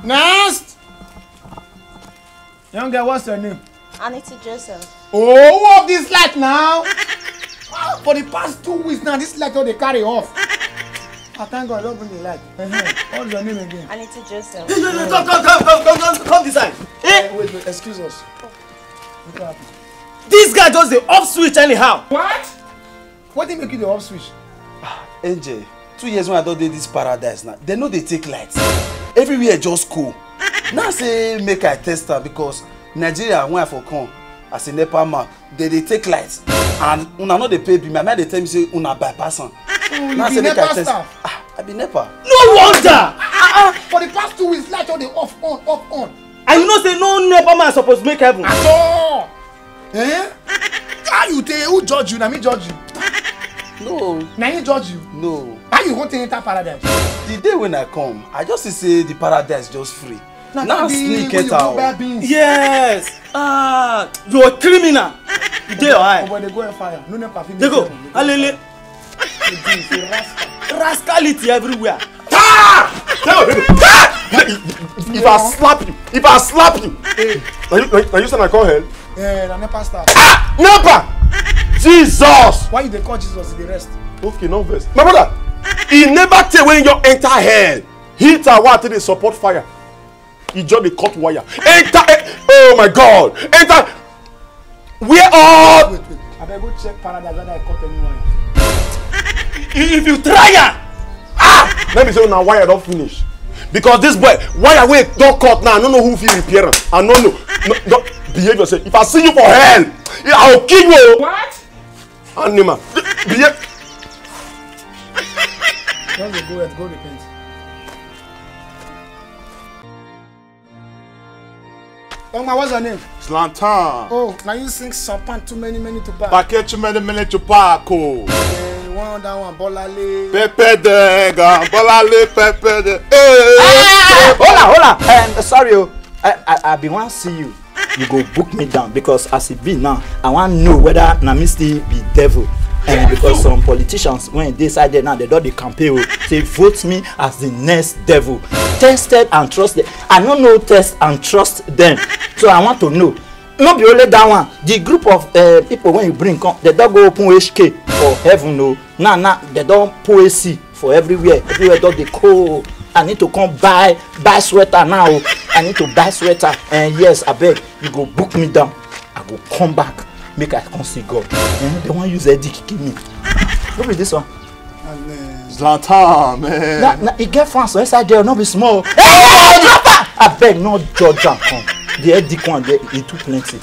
Next! Young girl, what's your name? Anita Joseph. Oh, who off this light now? For the past 2 weeks now, this light all they carry off. I thank God, don't bring the light. What's your name again? Anita Joseph. Come this side. Wait, excuse us. What happened? This guy does the off switch anyhow. What? What did make you the off switch? NJ, 2 years when I don't do this paradise now, they know they take lights. Everywhere just cool. Now say make I test her because Nigeria when I for come as a NEPA man, they take lights. And una know they pay me, my man they tell me say una bypass am. Now say make I test. I be NEPA. No wonder. For the past 2 weeks, light all they off on. And you know say no NEPA man supposed to make heaven. At all. Eh? How you tell who judge you? Na me judge you. No. Na you judge you. No. How you want to enter paradise? The day when I come, I just say the paradise just free. Now sneak it out. Yes. You're a criminal. You dey alright. When they go on fire, no NEPA fit. They go. Alele. Rascality everywhere. If I slap you, are you saying I call hell? Yeah, na NEPA star. NEPA! Jesus! Why you dey call Jesus the rest? Okay, no verse. My brother, he never tell when you enter hell. Heat and water they support fire. He just the cut wire. Enter. Oh my God! Enter. Where all? Wait. I better go check paradise whether I cut any wire. If you try ya. Let me say now wire don't finish. Because this boy, wire way don't cut now. I don't know who feel repair am. I don't know. No, don't behave yourself. If I see you for hell, I'll kill you. What? Anima. Behave. Just go repent. Young man, what's your name? Slantan. Oh, now you sing Sampan too many to pack. Paquet too many to Paco. One that one, Bolale. Pepe de Bolale, Pepe de. Hola. Sorry, I been want to see you. You go book me down because as it be now, I want to know whether Namisti be devil. And because some politicians when they decide now they do the campaign say vote me as the next devil. Tested and trusted. I don't know test and trust them. So I want to know. Not be only that one. The group of people when you bring come, they don't go open HK for heaven no. Now they don't put AC for everywhere. Everywhere do they call. I need to come buy sweater now. I need to buy sweater. And yes, I beg you go book me down. I go come back. Make I come see God. They want use Eddie kill me. Look at this one. Zlatan, man. Now, it get fans inside there, not be small. I beg, no judge and come. The Eddie one there, he too plenty.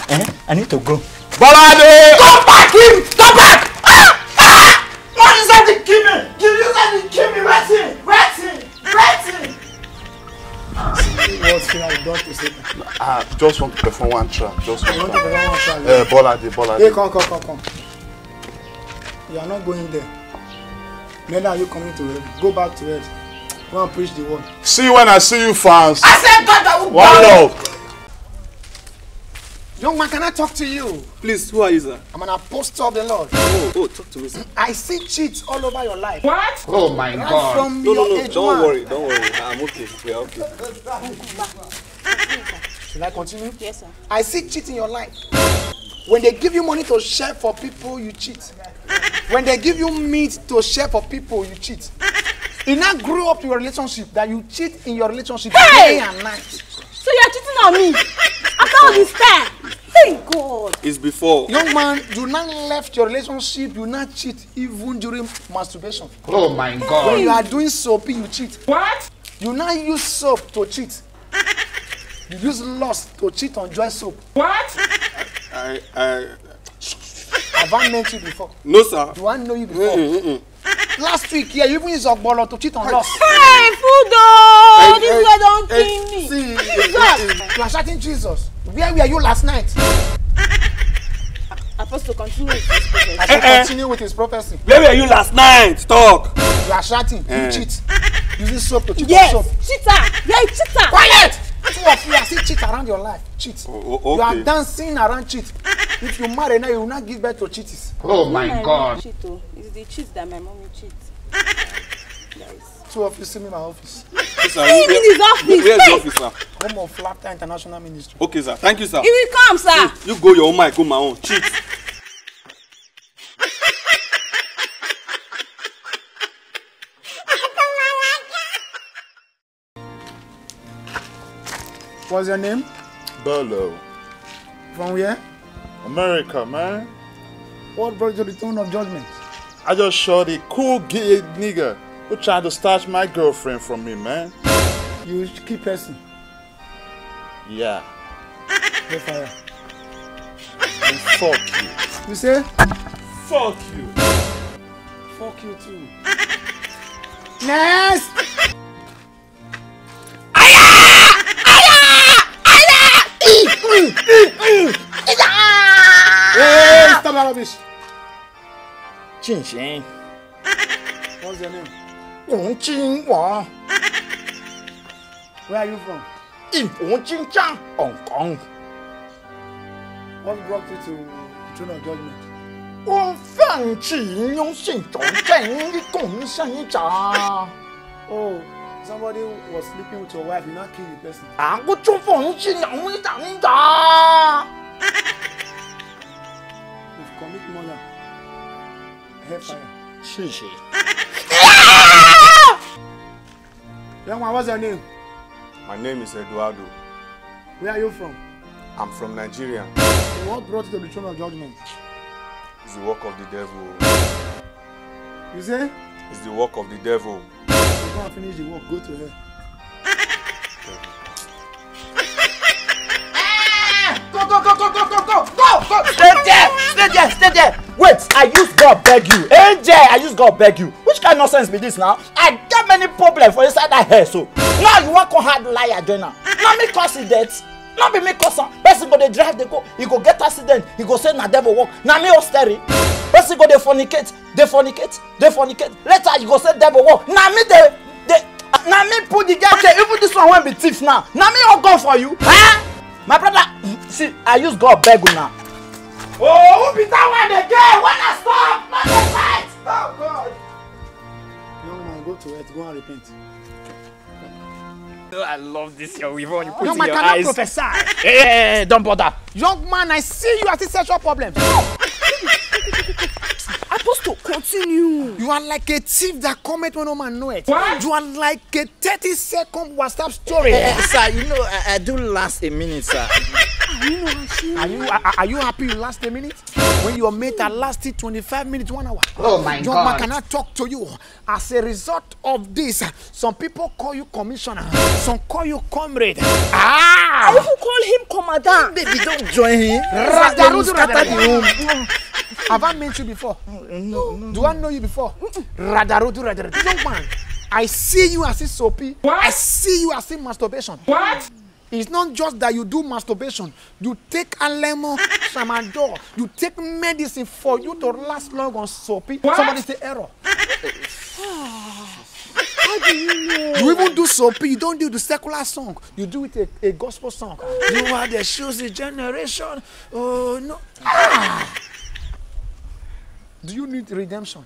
I need to go. Bolade! Come back, him! Come back! What is that? The kill me! You said the kill me! Waiting! I just want to perform one track. Just one track. Bolade. Hey, come. You are not going there. Neither are you coming to it. Go back to it. Go and preach the word. See you when I see you, fans. I said that will One love. Young man, can I talk to you? Please, who are you, sir? I'm an apostle of the Lord. Oh, talk to me, sir. I see cheats all over your life. What? Oh my God. From No, your age don't one. worry. I'm okay. We are okay. Should I continue? Yes, sir. I see cheat in your life. When they give you money to share for people, you cheat. When they give you meat to share for people, you cheat. It now grew up to your relationship that you cheat in your relationship day and night. So you're cheating on me? After all this time? Thank God. It's before. Young man, you now left your relationship, you now cheat even during masturbation. Oh my God. When you are doing soapy, you cheat. What? You now use soap to cheat. You use lust to cheat on dry soap. What? Have I met you before? No, sir. Do I know you before? Last week, yeah, you even used Ogbolo to cheat on lust. Hey, Fudo! This guy don't kill me. See, Jesus! you are shouting Jesus. Where were you last night? I'm supposed to continue with this prophecy. I should continue with his prophecy. Where were you last night? Talk. You are shouting, you cheat. Using soap to cheat Yes, on soap. cheater. You're a cheater. Quiet! Two of you are still cheat around your life. Cheat. Okay. You are dancing around cheat. If you marry now, you will not give birth to cheats. Oh my God. Cheat, oh. It's the cheat that my mommy cheats. Two of you see me in my office. sir. See him in his office. Where's the office, sir? Home of Laughter International Ministry. Okay, sir. Thank you, sir. He will come, sir. You go your own, I go my own. Cheat. What's your name? Bello. From where? America, man. What brought you to the throne of judgment? I just shot a cool gay nigga who tried to snatch my girlfriend from me, man. You keep person. Yeah. Go fire. And fuck you. You say? Fuck you. Fuck you too. Next! Hey, stop that rubbish. Chin Shin. What's your name? Wong Jin Wang. Where are you from? In Wong Jin Jiang. Hong Kong. What brought you to the throne of judgment? 我放弃用心中正义贡献一家。 Oh, somebody was sleeping with your wife, you not kill the person. 啊，我做放弃用一张一家。 You've commit murder. Hellfire. 谢谢。 Young man, what's your name? My name is Eduardo. Where are you from? I'm from Nigeria. What brought you to the throne of judgment? It's the work of the devil. You say? It's the work of the devil. You go and finish the work, go to hell. Go! Stay there! Wait, I use God beg you. AJ, I use God beg you. Which kind of nonsense be this now? I get many problems for inside that hair, so now you want to hard liar, Jonah. Not me cause it death. Not be me cause am. Person go dey drive, they go, he go get accident, he go say na devil work. Na me hosteri. Person go dey fornicate. Later you go say devil work. Na me na me put the girl chair. Even this one won't be thief now. Na me all go for you. Huh? My brother, see, I use God beg you now. Oh, who be that one again? When I stop, not the fight. Oh God. Young man, go to earth, go and repent. Oh, I love this your weave on you put Young in man your cannot eyes. prophesy. Hey, don't bother. Young man, I see you as a sexual problem. Apostle, continue. You are like a thief that cometh when no man know it. What? You are like a 30-second WhatsApp story. Sir, you know I do last a minute, sir. Are you happy you last a minute? When your mate had lasted 25 minutes, 1 hour. Oh my Young man cannot talk to you. As a result of this, some people call you commissioner, some call you comrade. I even call him commandant. Baby, don't join him. Have I met you before? No. Do I know you before? Radarudu. Young man, I see you as a soapy. What? I see you as a masturbation. What? It's not just that you do masturbation. You take Alemo, Tramadol. You take medicine for you to last long on soapy. What? Somebody say error. How do you know? You even do soapy. You don't do the secular song. You do it a gospel song. You are the chosen generation. Oh no. Do you need redemption?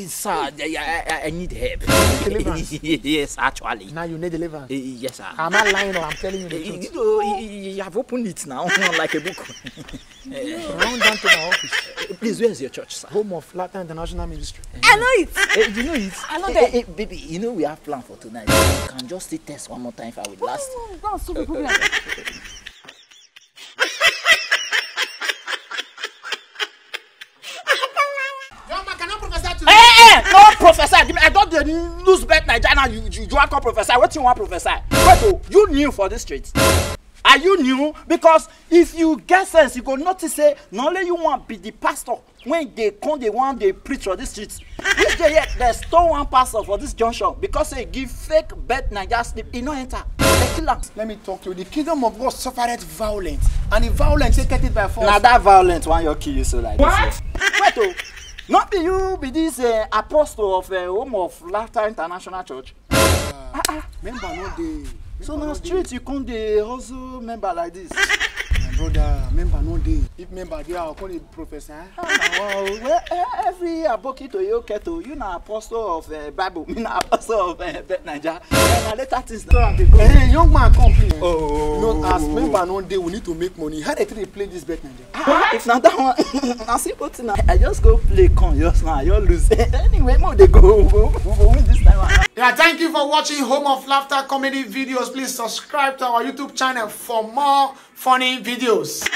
Sir, I need help. Deliverance? Yes, actually. Now you need deliverance. Yes, sir. I'm not lying or I'm telling you the truth. You know, you have opened it now like a book. Run down to my office. Please, where is your church, sir? Home of Laughter International Ministry. I know it. You know it? I know that. Baby, you know we have plan for tonight. You can just still test one more time if I will last. That's so problem. No professor. I don't lose bet Nigeria now. You want to professor? What you want professor? Wait, you new for this street? Are you new? Because if you get sense, you go notice say not only you want be the pastor when they come, they want they preach for this streets. Which day yet there's still one pastor for this junction because they give fake bet Nigeria sleep. He no enter. Let me talk to you. The kingdom of God suffered violence, and the violence taken it by force. Now that violence one you kill you so like what? This. Wait, not be you be this apostle of Home of Laughter International Church. Member no dey. So now street you come the hustle member like this. brother, member no dey. If member dey, I'll call the professor. Well, every aboki to you keto, you na apostle of Bible, me na apostle of Bet Naija. And later things don't be good. Hey, young man, come please. Oh. No, as member no dey, we need to make money. How they play this Bet Naija? If not that one, I see what now. I just go play con just now. You lose. Anyway, more they go win this time. Yeah, thank you for watching Home of Laughter comedy videos. Please subscribe to our YouTube channel for more funny videos.